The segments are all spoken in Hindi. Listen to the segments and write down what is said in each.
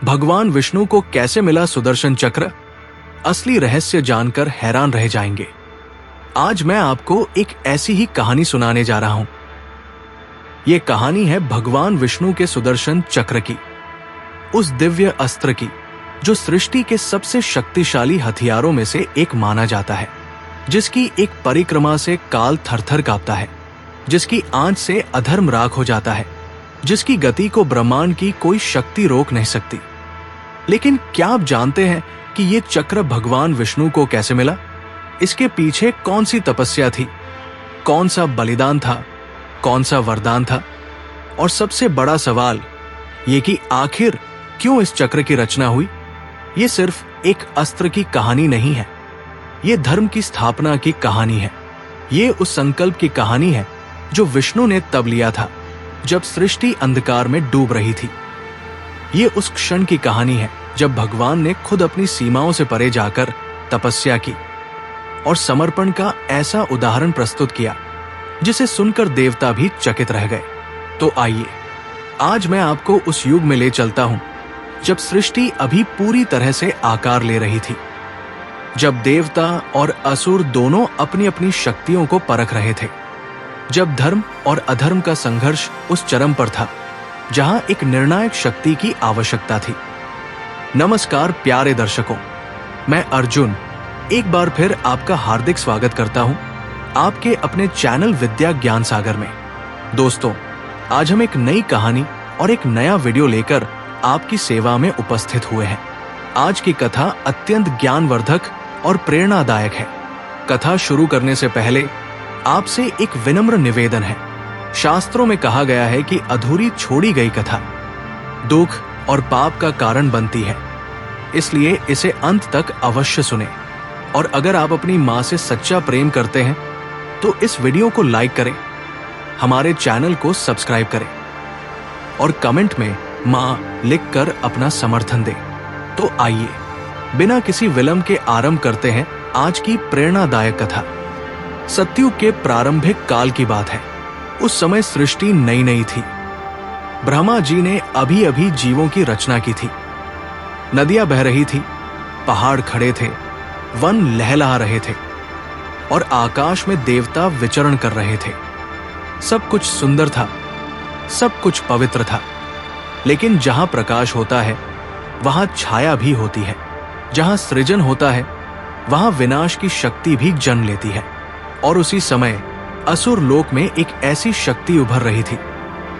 भगवान विष्णु को कैसे मिला सुदर्शन चक्र? असली रहस्य जानकर हैरान रह जाएंगे। आज मैं आपको एक ऐसी ही कहानी सुनाने जा रहा हूं। यह कहानी है भगवान विष्णु के सुदर्शन चक्र की, उस दिव्य अस्त्र की जो सृष्टि के सबसे शक्तिशाली हथियारों में से एक माना जाता है, जिसकी एक परिक्रमा से काल थरथर कांपता है, जिसकी आंच से अधर्म राख हो जाता है, जिसकी गति को ब्रह्मांड की कोई शक्ति रोक नहीं सकती। लेकिन क्या आप जानते हैं कि यह चक्र भगवान विष्णु को कैसे मिला? इसके पीछे कौन सी तपस्या थी, कौन सा बलिदान था, कौन सा वरदान था? और सबसे बड़ा सवाल यह कि आखिर क्यों इस चक्र की रचना हुई? ये सिर्फ एक अस्त्र की कहानी नहीं है, ये धर्म की स्थापना की कहानी है। ये उस संकल्प की कहानी है जो विष्णु ने तब लिया था जब सृष्टि अंधकार में डूब रही थी। ये उस क्षण की कहानी है जब भगवान ने खुद अपनी सीमाओं से परे जाकर तपस्या की और समर्पण का ऐसा उदाहरण प्रस्तुत किया जिसे सुनकर देवता भी चकित रह गए। तो आइए आज मैं आपको उस युग में ले चलता हूं जब सृष्टि अभी पूरी तरह से आकार ले रही थी, जब देवता और असुर दोनों अपनी अपनी शक्तियों को परख रहे थे, जब धर्म और अधर्म का संघर्ष उस चरम पर था जहां एक निर्णायक शक्ति की आवश्यकता थी। नमस्कार प्यारे दर्शकों, मैं अर्जुन एक बार फिर आपका हार्दिक स्वागत करता हूं आपके अपने चैनल विद्या ज्ञान सागर में। दोस्तों, आज हम एक नई कहानी और एक नया वीडियो लेकर आपकी सेवा में उपस्थित हुए हैं। आज की कथा अत्यंत ज्ञानवर्धक और प्रेरणादायक है। कथा शुरू करने से पहले आपसे एक विनम्र निवेदन है। शास्त्रों में कहा गया है कि अधूरी छोड़ी गई कथा दुख और पाप का कारण बनती है, इसलिए इसे अंत तक अवश्य सुने। और अगर आप अपनी माँ से सच्चा प्रेम करते हैं तो इस वीडियो को लाइक करें, हमारे चैनल को सब्सक्राइब करें और कमेंट में माँ लिखकर अपना समर्थन दें। तो आइए बिना किसी विलंब के आरंभ करते हैं आज की प्रेरणादायक कथा। सतयुग के प्रारंभिक काल की बात है। उस समय सृष्टि नई नई थी। ब्रह्मा जी ने अभी अभी जीवों की रचना की थी। नदियां बह रही थी, पहाड़ खड़े थे, वन लहलहा रहे थे और आकाश में देवता विचरण कर रहे थे। सब कुछ सुंदर था, सब कुछ पवित्र था। लेकिन जहां प्रकाश होता है वहां छाया भी होती है, जहां सृजन होता है वहां विनाश की शक्ति भी जन्म लेती है। और उसी समय असुर लोक में एक ऐसी शक्ति उभर रही थी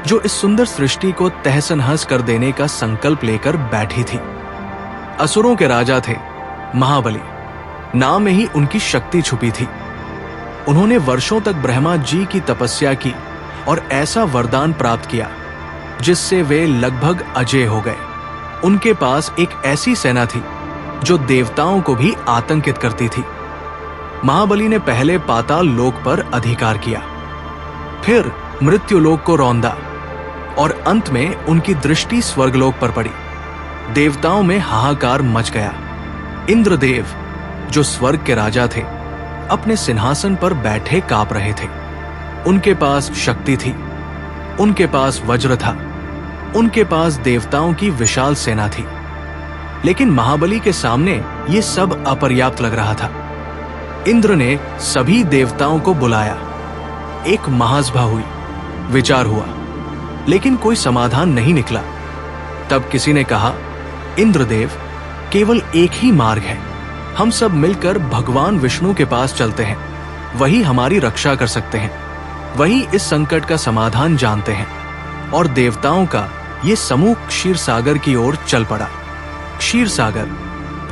जो इस सुंदर सृष्टि को तहस-नहस कर देने का संकल्प लेकर बैठी थी। असुरों के राजा थे महाबली। नाम में ही उनकी शक्ति छुपी थी। उन्होंने वर्षों तक ब्रह्मा जी की तपस्या की और ऐसा वरदान प्राप्त किया जिससे वे लगभग अजेय हो गए। उनके पास एक ऐसी सेना थी जो देवताओं को भी आतंकित करती थी। महाबली ने पहले पाताल लोक पर अधिकार किया, फिर मृत्यु लोक को रौंदा और अंत में उनकी दृष्टि स्वर्गलोक पर पड़ी। देवताओं में हाहाकार मच गया। इंद्रदेव, जो स्वर्ग के राजा थे, अपने सिंहासन पर बैठे कांप रहे थे। उनके पास शक्ति थी, उनके पास वज्र था, उनके पास देवताओं की विशाल सेना थी। लेकिन महाबली के सामने ये सब अपर्याप्त लग रहा था। इंद्र ने सभी देवताओं को बुलाया। एक महासभा हुई, विचार हुआ, लेकिन कोई समाधान नहीं निकला। तब किसी ने कहा, इंद्रदेव, केवल एक ही मार्ग है। हम सब मिलकर भगवान विष्णु के पास चलते हैं। वही हमारी रक्षा कर सकते हैं, वही इस संकट का समाधान जानते हैं। और देवताओं का ये समूह क्षीर सागर की ओर चल पड़ा। क्षीर सागर,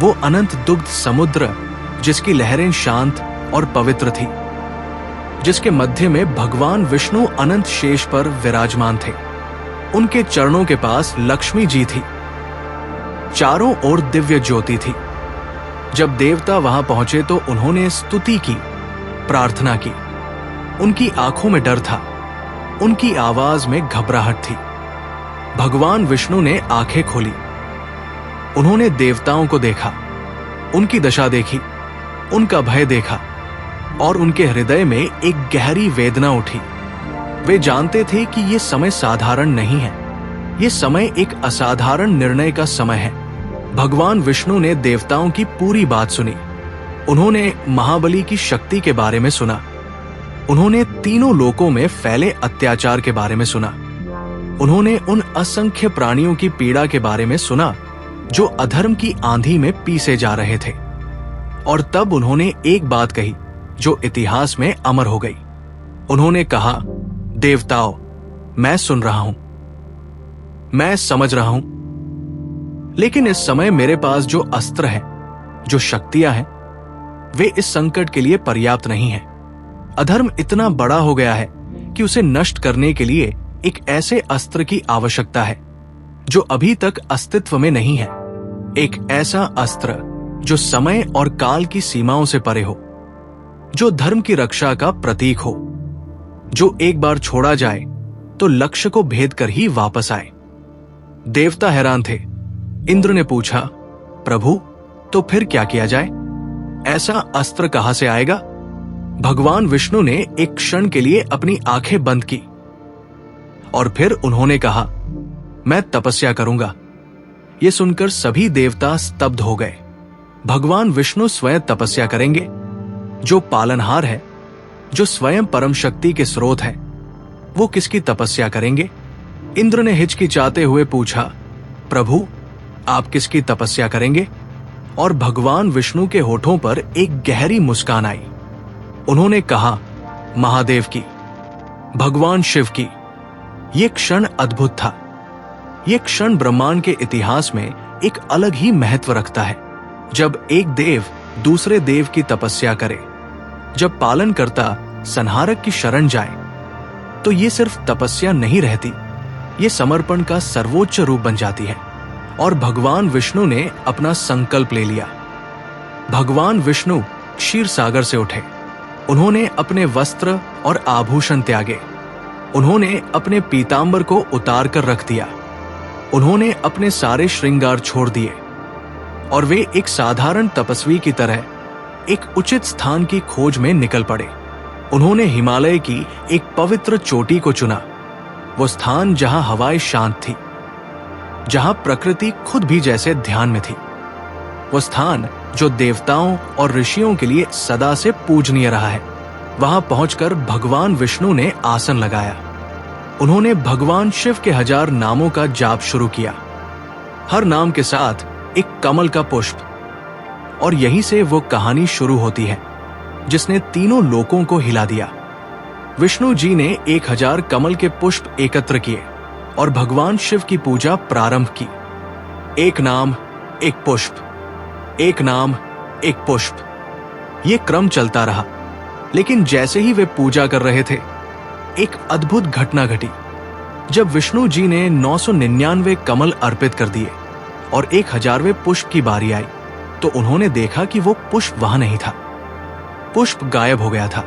वो अनंत दुग्ध समुद्र जिसकी लहरें शांत और पवित्र थी, जिसके मध्य में भगवान विष्णु अनंत शेष पर विराजमान थे। उनके चरणों के पास लक्ष्मी जी थी। चारों ओर दिव्य ज्योति थी। जब देवता वहां पहुंचे तो उन्होंने स्तुति की, प्रार्थना की। उनकी आंखों में डर था, उनकी आवाज में घबराहट थी। भगवान विष्णु ने आंखें खोली। उन्होंने देवताओं को देखा, उनकी दशा देखी, उनका भय देखा और उनके हृदय में एक गहरी वेदना उठी। वे जानते थे कि यह समय साधारण नहीं है। ये समय एक असाधारण निर्णय का समय है। भगवान विष्णु ने देवताओं की पूरी बात सुनी। उन्होंने महाबली की शक्ति के बारे में सुना। उन्होंने तीनों लोकों में फैले अत्याचार के बारे में सुना। उन्होंने उन असंख्य प्राणियों की पीड़ा के बारे में सुना जो अधर्म की आंधी में पीसे जा रहे थे। और तब उन्होंने एक बात कही जो इतिहास में अमर हो गई। उन्होंने कहा, देवताओं, मैं सुन रहा हूं, मैं समझ रहा हूं, लेकिन इस समय मेरे पास जो अस्त्र है, जो शक्तियां हैं, वे इस संकट के लिए पर्याप्त नहीं है। अधर्म इतना बड़ा हो गया है कि उसे नष्ट करने के लिए एक ऐसे अस्त्र की आवश्यकता है जो अभी तक अस्तित्व में नहीं है। एक ऐसा अस्त्र जो समय और काल की सीमाओं से परे हो, जो धर्म की रक्षा का प्रतीक हो, जो एक बार छोड़ा जाए तो लक्ष्य को भेद कर ही वापस आए। देवता हैरान थे। इंद्र ने पूछा, प्रभु, तो फिर क्या किया जाए? ऐसा अस्त्र कहां से आएगा? भगवान विष्णु ने एक क्षण के लिए अपनी आंखें बंद की और फिर उन्होंने कहा, मैं तपस्या करूंगा। यह सुनकर सभी देवता स्तब्ध हो गए। भगवान विष्णु स्वयं तपस्या करेंगे? जो पालनहार है, जो स्वयं परम शक्ति के स्रोत है, वो किसकी तपस्या करेंगे? इंद्र ने हिचकिचाते हुए पूछा, प्रभु, आप किसकी तपस्या करेंगे? और भगवान विष्णु के होठों पर एक गहरी मुस्कान आई। उन्होंने कहा, महादेव की, भगवान शिव की। यह क्षण अद्भुत था। यह क्षण ब्रह्मांड के इतिहास में एक अलग ही महत्व रखता है। जब एक देव दूसरे देव की तपस्या करे, जब पालनकर्ता संहारक की शरण जाए, तो ये सिर्फ तपस्या नहीं रहती, ये समर्पण का सर्वोच्च रूप बन जाती है। और भगवान विष्णु ने अपना संकल्प ले लिया। भगवान विष्णु क्षीर सागर से उठे। उन्होंने अपने वस्त्र और आभूषण त्यागे। उन्होंने अपने पीतांबर को उतार कर रख दिया। उन्होंने अपने सारे श्रृंगार छोड़ दिए और वे एक साधारण तपस्वी की तरह एक उचित स्थान की खोज में निकल पड़े। उन्होंने हिमालय की एक पवित्र चोटी को चुना, वो स्थान जहां हवाएं शांत थी, जहां प्रकृति खुद भी जैसे ध्यान में थी, वो स्थान जो देवताओं और ऋषियों के लिए सदा से पूजनीय रहा है। वहां पहुंचकर भगवान विष्णु ने आसन लगाया। उन्होंने भगवान शिव के 1000 नामों का जाप शुरू किया, हर नाम के साथ एक कमल का पुष्प। और यहीं से वो कहानी शुरू होती है जिसने तीनों लोकों को हिला दिया। विष्णु जी ने 1000 कमल के पुष्प एकत्र किए और भगवान शिव की पूजा प्रारंभ की। एक नाम, एक पुष्प, एक नाम, एक पुष्प, ये क्रम चलता रहा। लेकिन जैसे ही वे पूजा कर रहे थे, एक अद्भुत घटना घटी। जब विष्णु जी ने 999 कमल अर्पित कर दिए और 1000वें पुष्प की बारी आई, तो उन्होंने देखा कि वो पुष्प वहां नहीं था। पुष्प गायब हो गया था।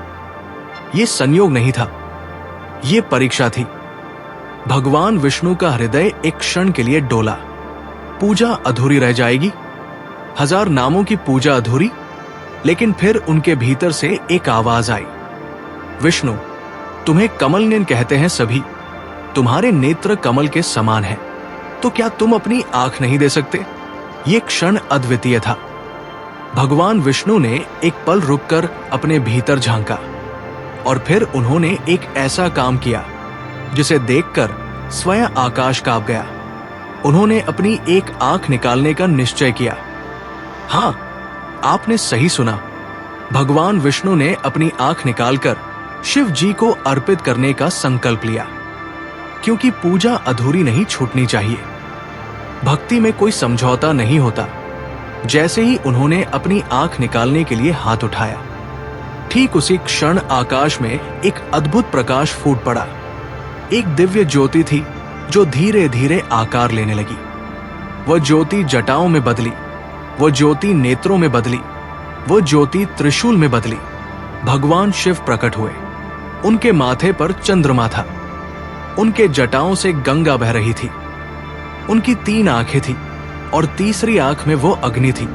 ये संयोग नहीं था, ये परीक्षा थी। भगवान विष्णु का हृदय एक क्षण के लिए डोला। पूजा अधूरी रह जाएगी, 1000 नामों की पूजा अधूरी। लेकिन फिर उनके भीतर से एक आवाज आई, विष्णु, तुम्हें कमल नयन कहते हैं सभी, तुम्हारे नेत्र कमल के समान हैं, तो क्या तुम अपनी आंख नहीं दे सकते? ये क्षण अद्वितीय था। भगवान विष्णु ने एक पल रुककर अपने भीतर झांका और फिर उन्होंने एक ऐसा काम किया जिसे देखकर स्वयं आकाश कांप गया। उन्होंने अपनी एक आंख निकालने का निश्चय किया। हां, आपने सही सुना। भगवान विष्णु ने अपनी आंख निकालकर शिव जी को अर्पित करने का संकल्प लिया, क्योंकि पूजा अधूरी नहीं छूटनी चाहिए। भक्ति में कोई समझौता नहीं होता। जैसे ही उन्होंने अपनी आंख निकालने के लिए हाथ उठाया, ठीक उसी क्षण आकाश में एक अद्भुत प्रकाश फूट पड़ा। एक दिव्य ज्योति थी जो धीरे धीरे आकार लेने लगी। वह ज्योति जटाओं में बदली, वो ज्योति नेत्रों में बदली, वो ज्योति त्रिशूल में बदली। भगवान शिव प्रकट हुए। उनके माथे पर चंद्रमा था। उनके जटाओं से गंगा बह रही थी। उनकी 3 आंखें थी और तीसरी आंख में वो अग्नि थी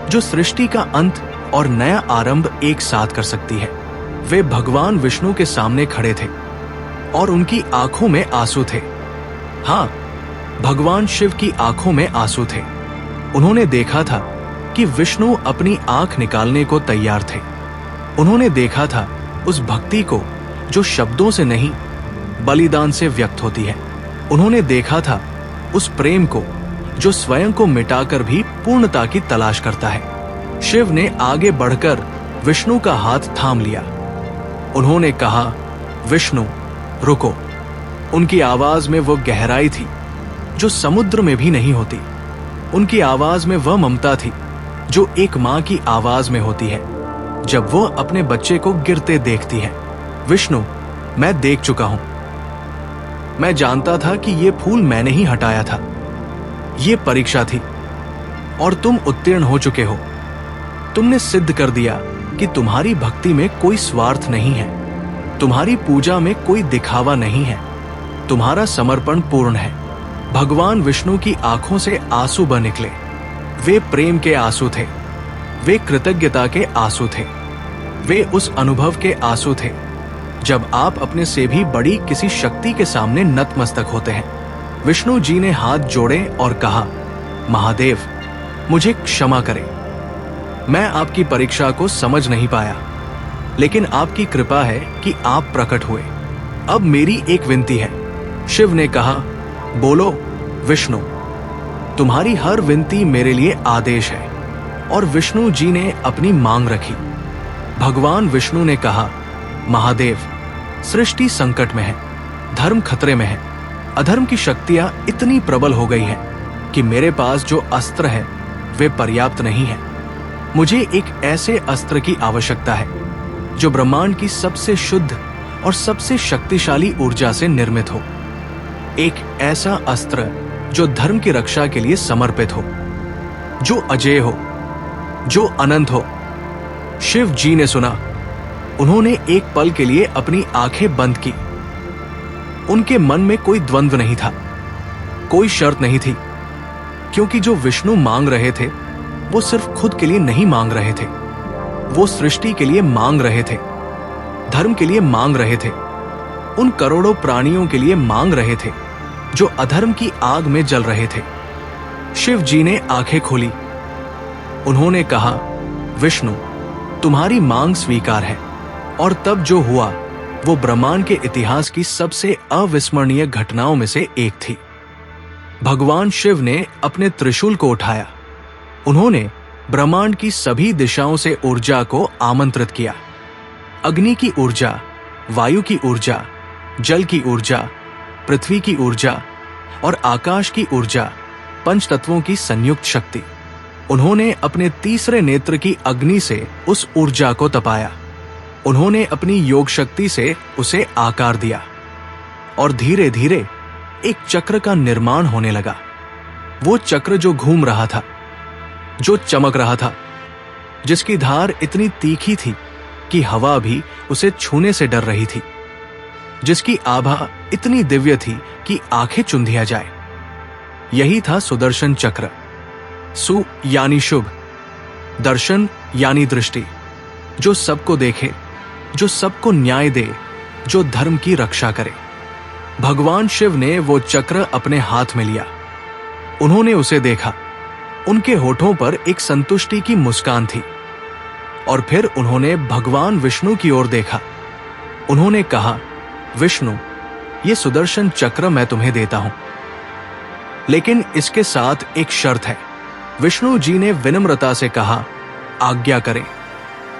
जो सृष्टि का अंत और नया आरंभ एक साथ कर सकती है। वे भगवान विष्णु के सामने खड़े थे और उनकी आंखों में आंसू थे। हाँ, भगवान शिव की आंखों में आंसू थे। उन्होंने देखा था कि विष्णु अपनी आंख निकालने को तैयार थे। उन्होंने देखा था उस भक्ति को जो शब्दों से नहीं बलिदान से व्यक्त होती है। उन्होंने देखा था उस प्रेम को जो स्वयं को मिटाकर भी पूर्णता की तलाश करता है। शिव ने आगे बढ़कर विष्णु का हाथ थाम लिया। उन्होंने कहा, विष्णु रुको। उनकी आवाज में वो गहराई थी जो समुद्र में भी नहीं होती। उनकी आवाज में वह ममता थी जो एक मां की आवाज में होती है जब वो अपने बच्चे को गिरते देखती है। विष्णु, मैं देख चुका हूं। मैं जानता था कि ये फूल मैंने ही हटाया था। ये परीक्षा थी और तुम उत्तीर्ण हो चुके हो। तुमने सिद्ध कर दिया कि तुम्हारी भक्ति में कोई स्वार्थ नहीं है, तुम्हारी पूजा में कोई दिखावा नहीं है, तुम्हारा समर्पण पूर्ण है। भगवान विष्णु की आंखों से आंसू बह निकले। वे प्रेम के आंसू थे, वे कृतज्ञता के आंसू थे, वे उस अनुभव के आंसू थे जब आप अपने से भी बड़ी किसी शक्ति के सामने नतमस्तक होते हैं। विष्णु जी ने हाथ जोड़े और कहा, महादेव, मुझे क्षमा करें। मैं आपकी परीक्षा को समझ नहीं पाया, लेकिन आपकी कृपा है कि आप प्रकट हुए। अब मेरी एक विनती है। शिव ने कहा, बोलो विष्णु। तुम्हारी हर विनती मेरे लिए आदेश है। और विष्णु जी ने अपनी मांग रखी। भगवान विष्णु ने कहा, महादेव, सृष्टि संकट में है, धर्म खतरे में है, अधर्म की शक्तियां इतनी प्रबल हो गई हैं कि मेरे पास जो अस्त्र है वे पर्याप्त नहीं है। मुझे एक ऐसे अस्त्र की आवश्यकता है जो ब्रह्मांड की सबसे शुद्ध और सबसे शक्तिशाली ऊर्जा से निर्मित हो। एक ऐसा अस्त्र जो धर्म की रक्षा के लिए समर्पित हो, जो अजेय हो, जो अनंत हो। शिव जी ने सुना। उन्होंने एक पल के लिए अपनी आंखें बंद की। उनके मन में कोई द्वंद्व नहीं था, कोई शर्त नहीं थी, क्योंकि जो विष्णु मांग रहे थे वो सिर्फ खुद के लिए नहीं मांग रहे थे, वो सृष्टि के लिए मांग रहे थे, धर्म के लिए मांग रहे थे, उन करोड़ों प्राणियों के लिए मांग रहे थे जो अधर्म की आग में जल रहे थे। शिव जी ने आंखें खोली। उन्होंने कहा, विष्णु, तुम्हारी मांग स्वीकार है। और तब जो हुआ वो ब्रह्मांड के इतिहास की सबसे अविस्मरणीय घटनाओं में से एक थी। भगवान शिव ने अपने त्रिशूल को उठाया। उन्होंने ब्रह्मांड की सभी दिशाओं से ऊर्जा को आमंत्रित किया। अग्नि की ऊर्जा, वायु की ऊर्जा, जल की ऊर्जा, पृथ्वी की ऊर्जा और आकाश की ऊर्जा, पंच तत्वों की संयुक्त शक्ति। उन्होंने अपने तीसरे नेत्र की अग्नि से उस ऊर्जा को तपाया। उन्होंने अपनी योग शक्ति से उसे आकार दिया और धीरे धीरे एक चक्र का निर्माण होने लगा। वो चक्र जो घूम रहा था, जो चमक रहा था, जिसकी धार इतनी तीखी थी कि हवा भी उसे छूने से डर रही थी, जिसकी आभा इतनी दिव्य थी कि आंखें चुंधिया जाए। यही था सुदर्शन चक्र। सु यानी शुभ, दर्शन यानी दृष्टि, जो सबको देखे, जो सबको न्याय दे, जो धर्म की रक्षा करे। भगवान शिव ने वो चक्र अपने हाथ में लिया। उन्होंने उसे देखा। उनके होठों पर एक संतुष्टि की मुस्कान थी। और फिर उन्होंने भगवान विष्णु की ओर देखा। उन्होंने कहा, विष्णु, ये सुदर्शन चक्र मैं तुम्हें देता हूं, लेकिन इसके साथ एक शर्त है। विष्णु जी ने विनम्रता से कहा, आज्ञा करें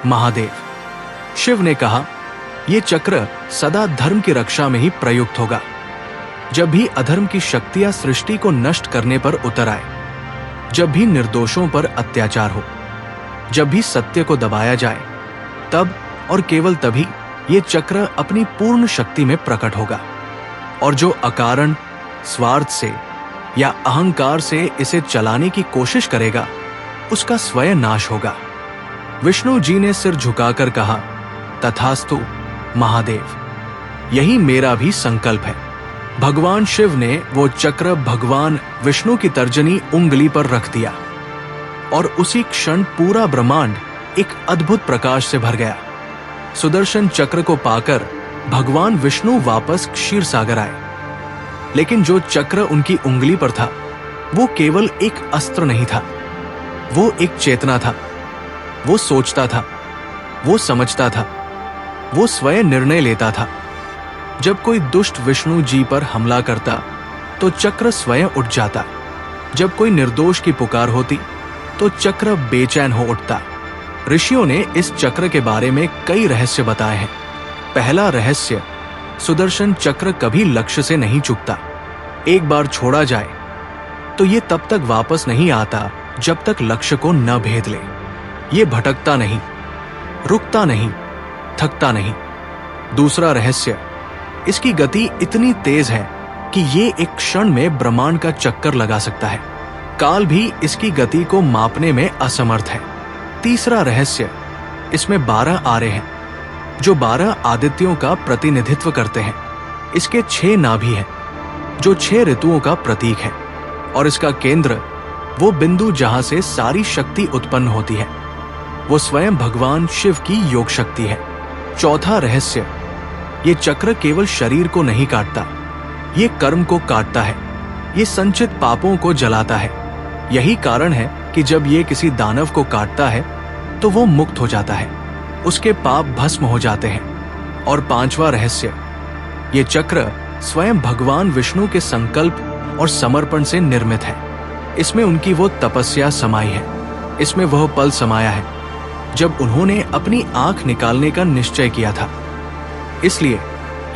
महादेव। शिव ने कहा, यह चक्र सदा धर्म की रक्षा में ही प्रयुक्त होगा। जब भी अधर्म की शक्तियां सृष्टि को नष्ट करने पर उतर आए, जब भी निर्दोषों पर अत्याचार हो, जब भी सत्य को दबाया जाए, तब और केवल तभी ये चक्र अपनी पूर्ण शक्ति में प्रकट होगा। और जो अकारण स्वार्थ से या अहंकार से इसे चलाने की कोशिश करेगा, उसका स्वयं नाश होगा। विष्णु जी ने सिर झुकाकर कहा, तथास्तु महादेव, यही मेरा भी संकल्प है। भगवान शिव ने वो चक्र भगवान विष्णु की तर्जनी उंगली पर रख दिया और उसी क्षण पूरा ब्रह्मांड एक अद्भुत प्रकाश से भर गया। सुदर्शन चक्र को पाकर भगवान विष्णु वापस क्षीर सागर आए। लेकिन जो चक्र उनकी उंगली पर था वो केवल एक अस्त्र नहीं था, वो एक चेतना था। वो सोचता था, वो समझता था, वो स्वयं निर्णय लेता था। जब कोई दुष्ट विष्णु जी पर हमला करता तो चक्र स्वयं उठ जाता। जब कोई निर्दोष की पुकार होती तो चक्र बेचैन हो उठता। ऋषियों ने इस चक्र के बारे में कई रहस्य बताए हैं। पहला रहस्य, सुदर्शन चक्र कभी लक्ष्य से नहीं चूकता। एक बार छोड़ा जाए तो ये तब तक वापस नहीं आता जब तक लक्ष्य को न भेद ले। ये भटकता नहीं, रुकता नहीं, थकता नहीं। दूसरा रहस्य, इसकी गति इतनी तेज है कि ये एक क्षण में ब्रह्मांड का चक्कर लगा सकता है। काल भी इसकी गति को मापने में असमर्थ है। तीसरा रहस्य, इसमें 12 आरे हैं जो 12 आदित्यों का प्रतिनिधित्व करते हैं। इसके 6 नाभि हैं जो 6 ऋतुओं का प्रतीक है, और इसका केंद्र वो बिंदु जहां से सारी शक्ति उत्पन्न होती है, वो स्वयं भगवान शिव की योग शक्ति है। चौथा रहस्य, ये चक्र केवल शरीर को नहीं काटता, ये कर्म को काटता है, ये संचित पापों को जलाता है। यही कारण है कि जब ये किसी दानव को काटता है तो वो मुक्त हो जाता है, उसके पाप भस्म हो जाते हैं। और पांचवा रहस्य, ये चक्र स्वयं भगवान विष्णु के संकल्प और समर्पण से निर्मित है। इसमें उनकी वो तपस्या समाई है, इसमें वह पल समाया है जब उन्होंने अपनी आंख निकालने का निश्चय किया था। इसलिए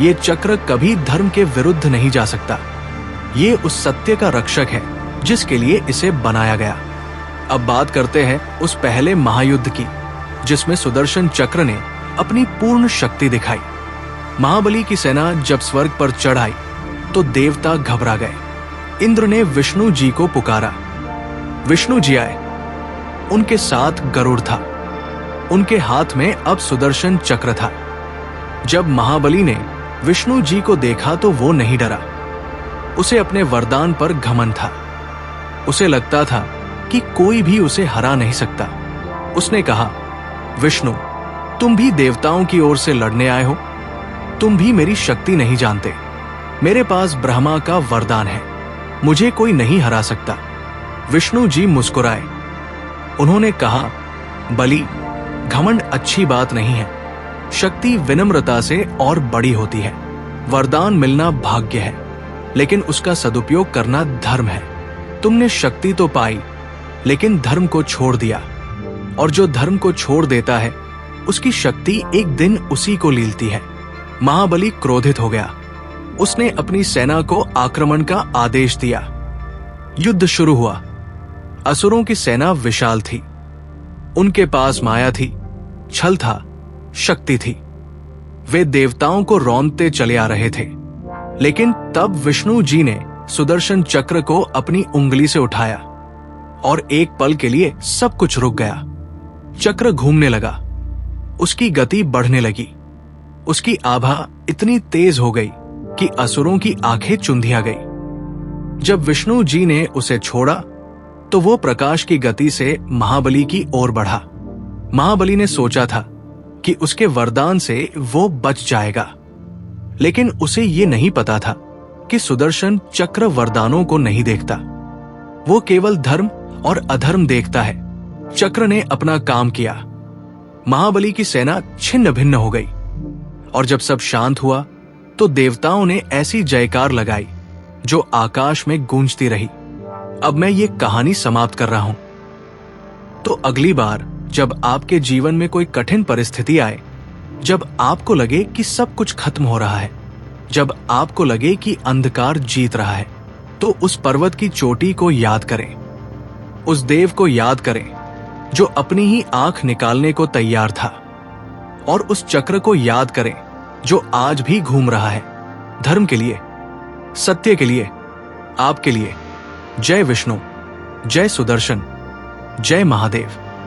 ये चक्र कभी धर्म के विरुद्ध नहीं जा सकता। ये उस सत्य का रक्षक है जिसके लिए इसे बनाया गया। अब बात करते हैं उस पहले महायुद्ध की जिसमें सुदर्शन चक्र ने अपनी पूर्ण शक्ति दिखाई। महाबली की सेना जब स्वर्ग पर चढ़ आई तो देवता घबरा गए। इंद्र ने विष्णु जी को पुकारा। विष्णु जी आए, उनके साथ गरुड़ था, उनके हाथ में अब सुदर्शन चक्र था। जब महाबली ने विष्णु जी को देखा तो वो नहीं डरा। उसे अपने वरदान पर घमंड था। उसे लगता था कि कोई भी उसे हरा नहीं सकता। उसने कहा, विष्णु, तुम भी देवताओं की ओर से लड़ने आए हो, तुम भी मेरी शक्ति नहीं जानते। मेरे पास ब्रह्मा का वरदान है, मुझे कोई नहीं हरा सकता। विष्णु जी मुस्कुराए। उन्होंने कहा, बलि, घमंड अच्छी बात नहीं है। शक्ति विनम्रता से और बड़ी होती है। वरदान मिलना भाग्य है, लेकिन उसका सदुपयोग करना धर्म है। तुमने शक्ति तो पाई, लेकिन धर्म को छोड़ दिया, और जो धर्म को छोड़ देता है उसकी शक्ति एक दिन उसी को लीलती है। महाबली क्रोधित हो गया। उसने अपनी सेना को आक्रमण का आदेश दिया। युद्ध शुरू हुआ। असुरों की सेना विशाल थी, उनके पास माया थी, छल था, शक्ति थी। वे देवताओं को रौंदते चले आ रहे थे। लेकिन तब विष्णु जी ने सुदर्शन चक्र को अपनी उंगली से उठाया और एक पल के लिए सब कुछ रुक गया। चक्र घूमने लगा, उसकी गति बढ़ने लगी। उसकी आभा इतनी तेज हो गई कि असुरों की आंखें चुंधिया गई। जब विष्णु जी ने उसे छोड़ा तो वो प्रकाश की गति से महाबली की ओर बढ़ा। महाबली ने सोचा था कि उसके वरदान से वो बच जाएगा, लेकिन उसे ये नहीं पता था कि सुदर्शन चक्र वरदानों को नहीं देखता, वो केवल धर्म और अधर्म देखता है। चक्र ने अपना काम किया। महाबली की सेना छिन्न भिन्न हो गई, और जब सब शांत हुआ तो देवताओं ने ऐसी जयकार लगाई जो आकाश में गूंजती रही। अब मैं ये कहानी समाप्त कर रहा हूं। तो अगली बार जब आपके जीवन में कोई कठिन परिस्थिति आए, जब आपको लगे कि सब कुछ खत्म हो रहा है, जब आपको लगे कि अंधकार जीत रहा है, तो उस पर्वत की चोटी को याद करें, उस देव को याद करें जो अपनी ही आंख निकालने को तैयार था, और उस चक्र को याद करें जो आज भी घूम रहा है, धर्म के लिए, सत्य के लिए, आपके लिए। जय विष्णु, जय सुदर्शन, जय महादेव।